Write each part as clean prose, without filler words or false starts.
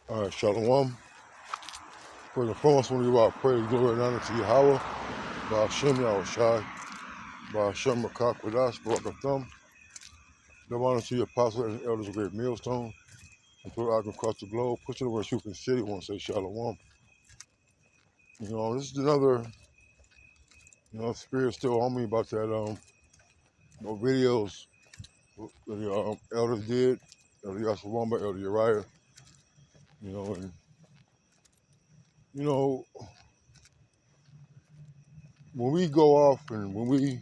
All right, Shalom. First and foremost, I want to give our praise, glory, and honor to Yahweh, Ba'ashem Yahushai, Ba'ashem Makak Wadash, Barakatham. Give honor to your apostles and elders of Great Millstone, and through out across the globe, pushing over Shufin City. I want to say Shalom. This is another, spirit still on me about that, videos the elders did, Elder Yashawamba, Elder Uriah, and, you know, when we go off and when we,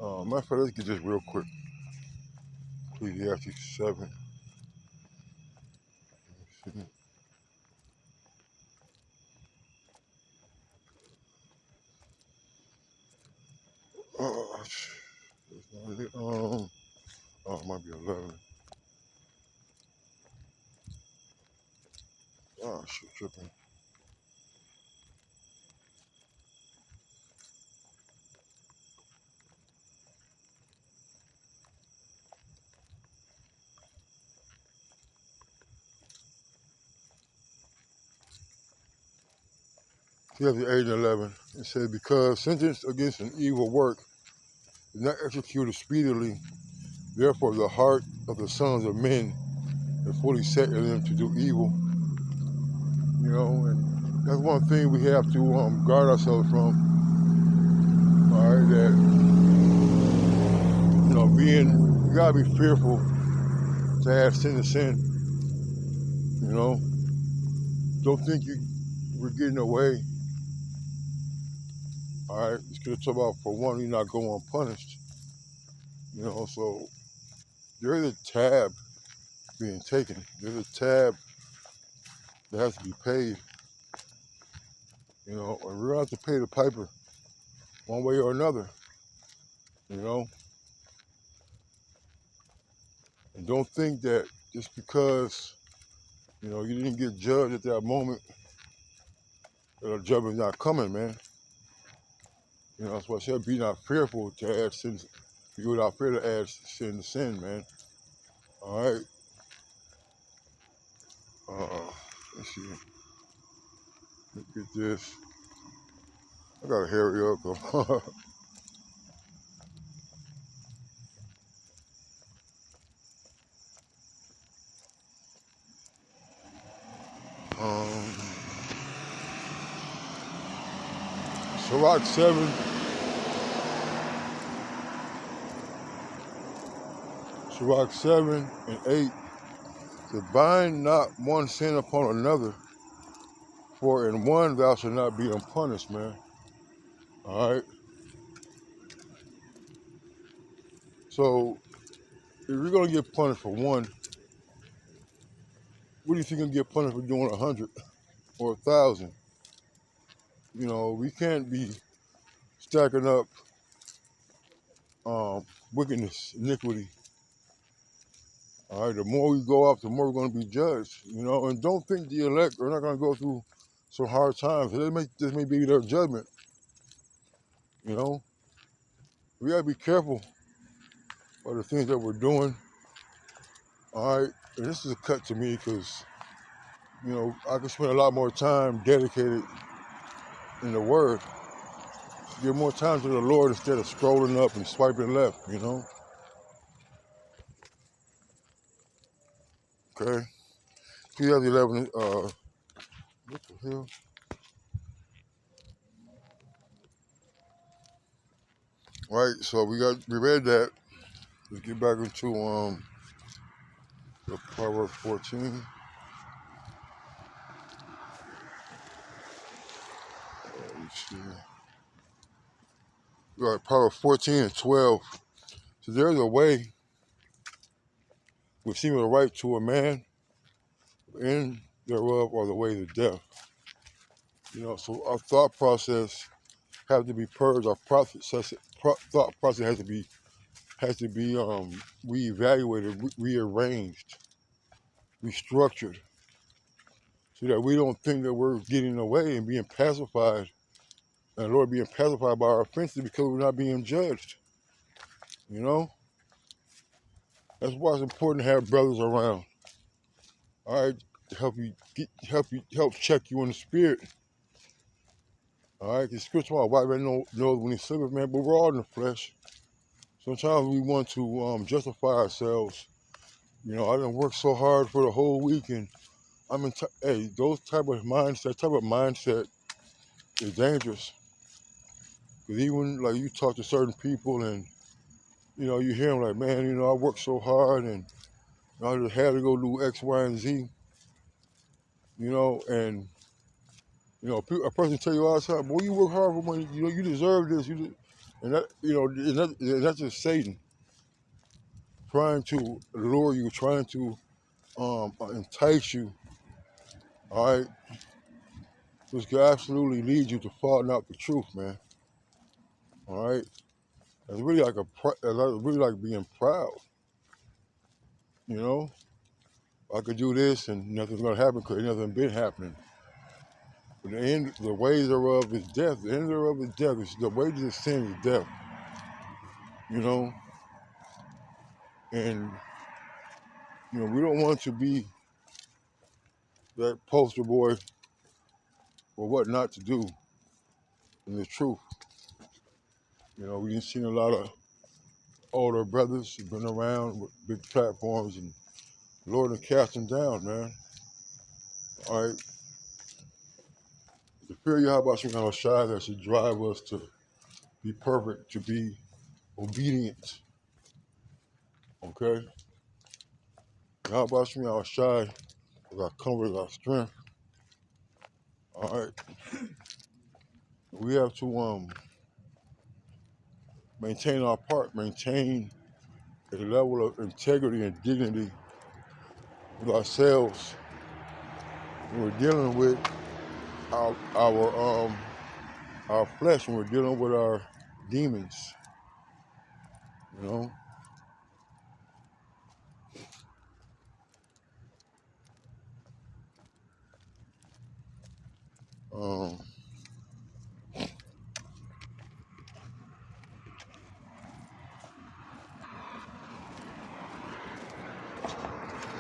matter of fact, let's get this real quick. Ecclesiastes 7. Oh, it might be 11. Oh, shit, tripping. Ecclesiastes 8 and 11. It says, because sentence against an evil work is not executed speedily, therefore the heart of the sons of men is fully set in them to do evil. And that's one thing we have to guard ourselves from. All right, that, you gotta be fearful to add sin to sin. Don't think we're getting away. All right, it's gonna talk about, for one, you're not going unpunished. So there is a tab being taken. There's a tab that has to be paid. And we're gonna have to pay the piper one way or another. And don't think that just because you didn't get judged at that moment, that a judgment's not coming, man. That's why I said, be not fearful to add sin. Be without fear to add sin to sin, man. All right. Let's see. Look at this. I gotta hurry up though. um, Sirach 7. Sirach 7 and 8. To bind not one sin upon another, for in one thou shalt not be unpunished, man. All right. So if you're gonna get punished for one, what do you think you're gonna get punished for doing 100 or 1,000? We can't be stacking up wickedness, iniquity. All right. The more we go up, the more we're gonna be judged. And don't think the elect are not gonna go through some hard times. This may be their judgment. We gotta be careful of the things that we're doing. All right. And this is a cut to me because I could spend a lot more time dedicated in the Word, give more time to the Lord instead of scrolling up and swiping left. Okay. 2011, what the hell? Right, so we read that. Let's get back into the Proverbs 14. Let's see. Right, Proverbs 14 and 12. So there's a way which seemeth right to a man, and thereof are the ways of death. So our thought process have to be purged. Our thought process has to be reevaluated, rearranged, restructured, so that we don't think that we're getting away and being pacified, and the Lord being pacified by our offenses because we're not being judged. That's why it's important to have brothers around. All right, to help check you in the spirit. All right, because scripture, my wife knows when he's sleeping, man, but we're all in the flesh. Sometimes we want to justify ourselves. You know, I didn't work so hard for the whole week, and hey, those type of mindset is dangerous. Because even like you talk to certain people, and you know, you hear them like, man, you know, I worked so hard, and I just had to go do X, Y, and Z. You know, and you know, a person tell you all the time, boy, you work hard for money. You know, you deserve this. And that, you know, and that's just Satan trying to lure you, trying to entice you. All right, which could absolutely lead you to falling out the truth, man. All right, it's really like really like being proud. You know, I could do this and nothing's gonna happen because nothing been happening. But the ways thereof is death. The end thereof is death. The wages of sin is death. You know, and you know we don't want to be that poster boy for what not to do in the truth. You know, we've seen a lot of older brothers who've been around with big platforms, and the Lord has cast them down, man. All right, the fear of Yahweh Shemel Shai that should drive us to be perfect, to be obedient. Okay, Yahweh Shemel Shai is our comfort, our strength. All right, we have to maintain our part, maintain a level of integrity and dignity with ourselves when we're dealing with our flesh, when we're dealing with our demons. You know,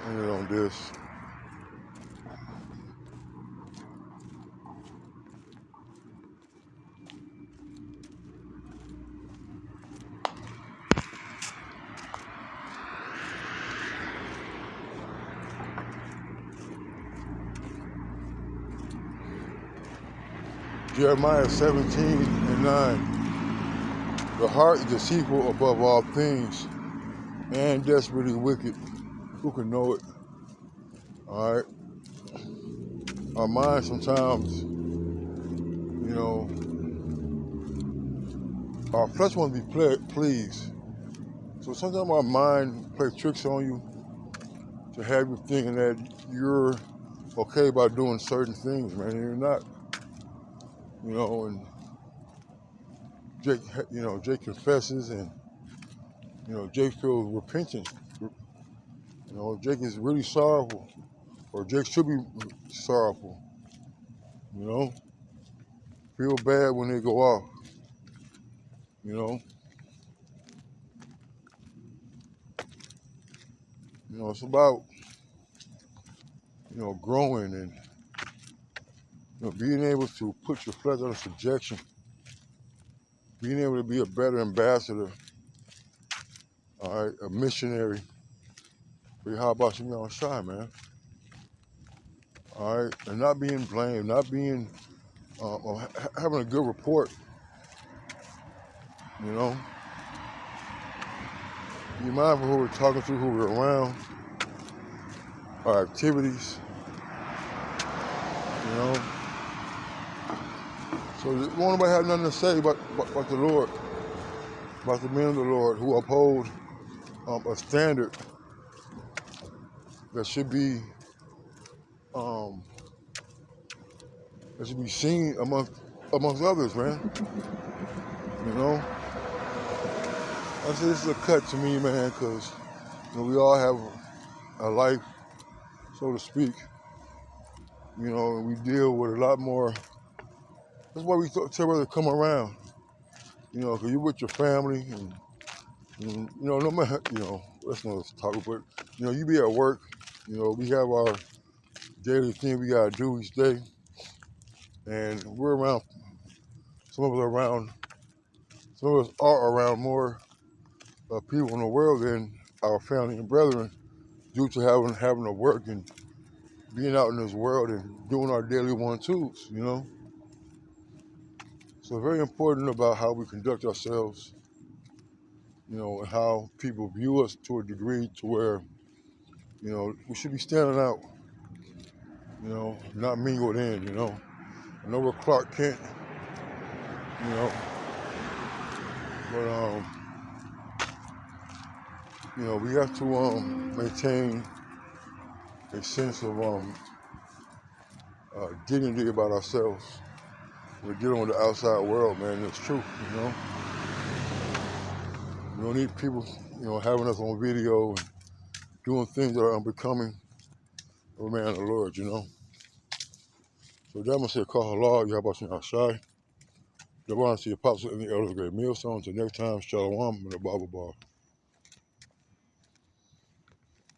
ended on this. Jeremiah 17:9. The heart is deceitful above all things and desperately wicked. Who can know it? All right. Our mind sometimes, you know, our flesh wants to be pleased. So sometimes our mind plays tricks on you to have you thinking that you're okay by doing certain things, man. And you're not. You know, and Jake confesses, and you know, Jake feels repentance. You know, Jake is really sorrowful, or Jake should be sorrowful. You know, feel bad when they go off. You know, it's about growing and being able to put your flesh under subjection, being able to be a better ambassador, all right, a missionary. How about you shy, man? All right, and not being blamed, not being having a good report. You know, be mindful who we're talking to, who we're around, our activities. You know, so won't nobody have nothing to say about the Lord, about the men of the Lord who uphold a standard that should be seen amongst others, man. You know, I say this is a cut to me, man, because we all have a life, so to speak. You know, and we deal with a lot more. That's why we tell brothers to come around. You know, because you're with your family, and no matter, let's not talk, but you be at work. You know, we have our daily thing we gotta do each day. And we're around, some of us are around, some of us are around more people in the world than our family and brethren due to having to work and being out in this world and doing our daily one-twos, you know? So very important about how we conduct ourselves, you know, and how people view us to a degree to where, you know, we should be standing out, you know, not mingled in, you know. I know we're Clark Kent, you know, but you know, we have to maintain a sense of dignity about ourselves. We're dealing with the outside world, man. It's true, you know. We don't need people, you know, having us on video and doing things that are unbecoming of a man of the Lord, you know. So that must say, call Allah, Yahweh Shai. The one to see Apostle in the Elder Great Millstone. Until next time, Shalom and the Bible Bar.